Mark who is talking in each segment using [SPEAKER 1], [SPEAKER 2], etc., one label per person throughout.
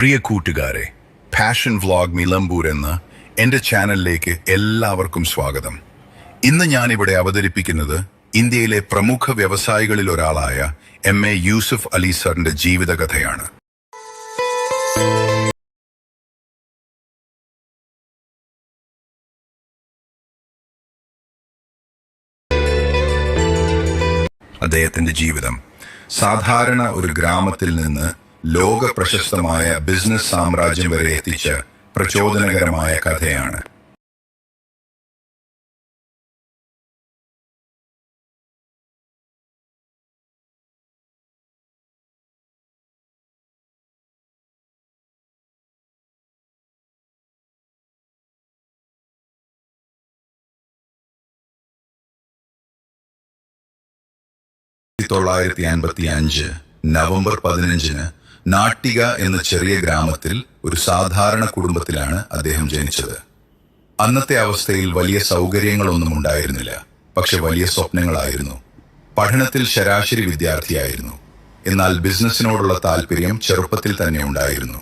[SPEAKER 1] പ്രിയ കൂട്ടുകാരെ, passion vlog Nilambur എന്ന എൻ്റെ ചാനലിലേക്ക് എല്ലാവർക്കും സ്വാഗതം. ഇന്ന് ഞാനിവിടെ അവതരിപ്പിക്കുന്നത് ഇന്ത്യയിലെ പ്രമുഖ വ്യവസായികളിൽ ഒരാളായ MA യൂസുഫ് അലി സാറിന്റെ ജീവിതകഥയാണ്. അദ്ദേഹത്തിന്റെ ജീവിതം സാധാരണ ഒരു ഗ്രാമത്തിൽ നിന്ന് ലോക പ്രശസ്തമായ ബിസിനസ് സാമ്രാജ്യം വരെ എത്തിച്ച പ്രചോദനകരമായ കഥയാണ്. നവംബർ 15 നാട്ടിക എന്ന ചെറിയ ഗ്രാമത്തിൽ ഒരു സാധാരണ കുടുംബത്തിലാണ് അദ്ദേഹം ജനിച്ചത്. അന്നത്തെ അവസ്ഥയിൽ വലിയ സൗകര്യങ്ങളൊന്നും ഉണ്ടായിരുന്നില്ല, പക്ഷെ വലിയ സ്വപ്നങ്ങളായിരുന്നു. പഠനത്തിൽ ശരാശരി വിദ്യാർത്ഥിയായിരുന്നു, എന്നാൽ ബിസിനസ്സിനോടുള്ള താല്പര്യം ചെറുപ്പത്തിൽ തന്നെ ഉണ്ടായിരുന്നു.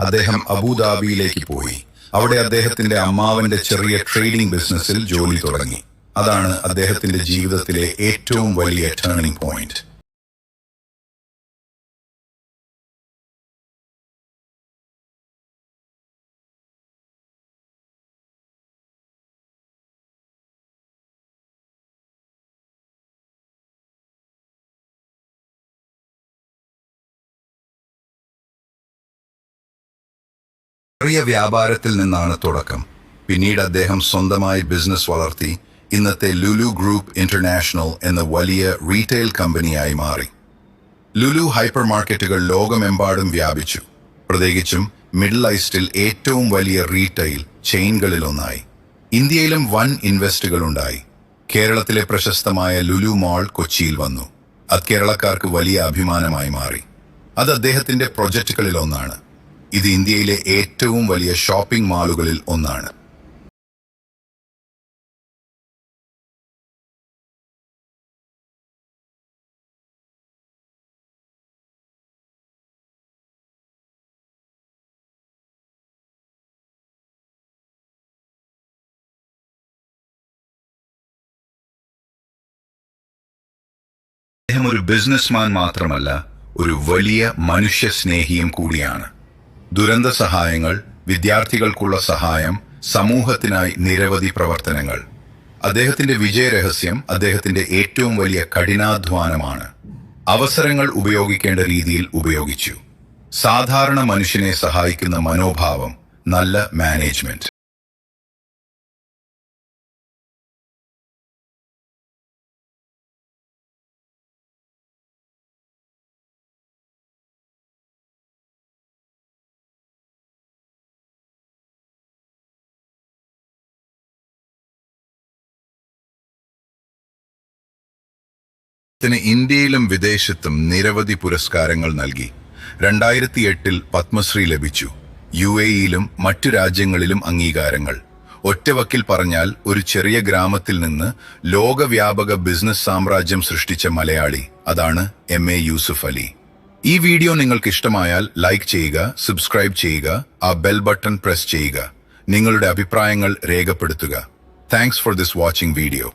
[SPEAKER 1] അദ്ദേഹം അബുദാബിയിലേക്ക് പോയി. അവിടെ അദ്ദേഹത്തിന്റെ അമ്മാവന്റെ ചെറിയ ട്രേഡിംഗ് ബിസിനസ്സിൽ ജോലി തുടങ്ങി. അതാണ് അദ്ദേഹത്തിന്റെ ജീവിതത്തിലെ ഏറ്റവും വലിയ ടേണിംഗ് പോയിന്റ്. ചെറിയ വ്യാപാരത്തിൽ നിന്നാണ് തുടക്കം. പിന്നീട് അദ്ദേഹം സ്വന്തമായി ബിസിനസ് വളർത്തി ഇന്നത്തെ ലുലു ഗ്രൂപ്പ് ഇന്റർനാഷണൽ എന്ന വലിയ റീറ്റെയിൽ കമ്പനിയായി മാറി. ലുലു ഹൈപ്പർ മാർക്കറ്റുകൾ ലോകമെമ്പാടും വ്യാപിച്ചു. പ്രത്യേകിച്ചും മിഡിൽ ഈസ്റ്റിൽ ഏറ്റവും വലിയ റീറ്റെയിൽ ചെയിൻകളിലൊന്നായി. ഇന്ത്യയിലും വൻ ഇൻവെസ്റ്റുകൾ ഉണ്ടായി. കേരളത്തിലെ പ്രശസ്തമായ ലുലു മാൾ കൊച്ചിയിൽ വന്നു. അത് കേരളക്കാർക്ക് വലിയ അഭിമാനമായി മാറി. അത് അദ്ദേഹത്തിന്റെ പ്രൊജക്ടുകളിൽ ഒന്നാണ്. ഇത് ഇന്ത്യയിലെ ഏറ്റവും വലിയ ഷോപ്പിംഗ് മാളുകളിൽ ഒന്നാണ്. അദ്ദേഹം ഒരു ബിസിനസ്മാൻ മാത്രമല്ല, ഒരു വലിയ മനുഷ്യ സ്നേഹിയും കൂടിയാണ്. ദുരന്ത സഹായങ്ങൾ, വിദ്യാർത്ഥികൾക്കുള്ള സഹായം, സമൂഹത്തിനായി നിരവധി പ്രവർത്തനങ്ങൾ. അദ്ദേഹത്തിന്റെ വിജയരഹസ്യം അദ്ദേഹത്തിന്റെ ഏറ്റവും വലിയ കഠിനാധ്വാനമാണ്. അവസരങ്ങൾ ഉപയോഗിക്കേണ്ട രീതിയിൽ ഉപയോഗിച്ചു. സാധാരണ മനുഷ്യനെ സഹായിക്കുന്ന മനോഭാവം, നല്ല മാനേജ്മെന്റ്. ഇന്ത്യയിലും വിദേശത്തും നിരവധി പുരസ്കാരങ്ങൾ നൽകി. 2008 പത്മശ്രീ ലഭിച്ചു. UAEയിലും മറ്റു രാജ്യങ്ങളിലും അംഗീകാരങ്ങൾ. ഒറ്റവക്കിൽ പറഞ്ഞാൽ ഒരു ചെറിയ ഗ്രാമത്തിൽ നിന്ന് ലോകവ്യാപക ബിസിനസ് സാമ്രാജ്യം സൃഷ്ടിച്ച മലയാളി, അതാണ് MA യൂസുഫ് അലി. ഈ വീഡിയോ നിങ്ങൾക്ക് ഇഷ്ടമായാൽ ലൈക്ക് ചെയ്യുക, സബ്സ്ക്രൈബ് ചെയ്യുക, ആ ബെൽ ബട്ടൺ പ്രസ് ചെയ്യുക. നിങ്ങളുടെ അഭിപ്രായങ്ങൾ രേഖപ്പെടുത്തുക. Thanks for this watching video.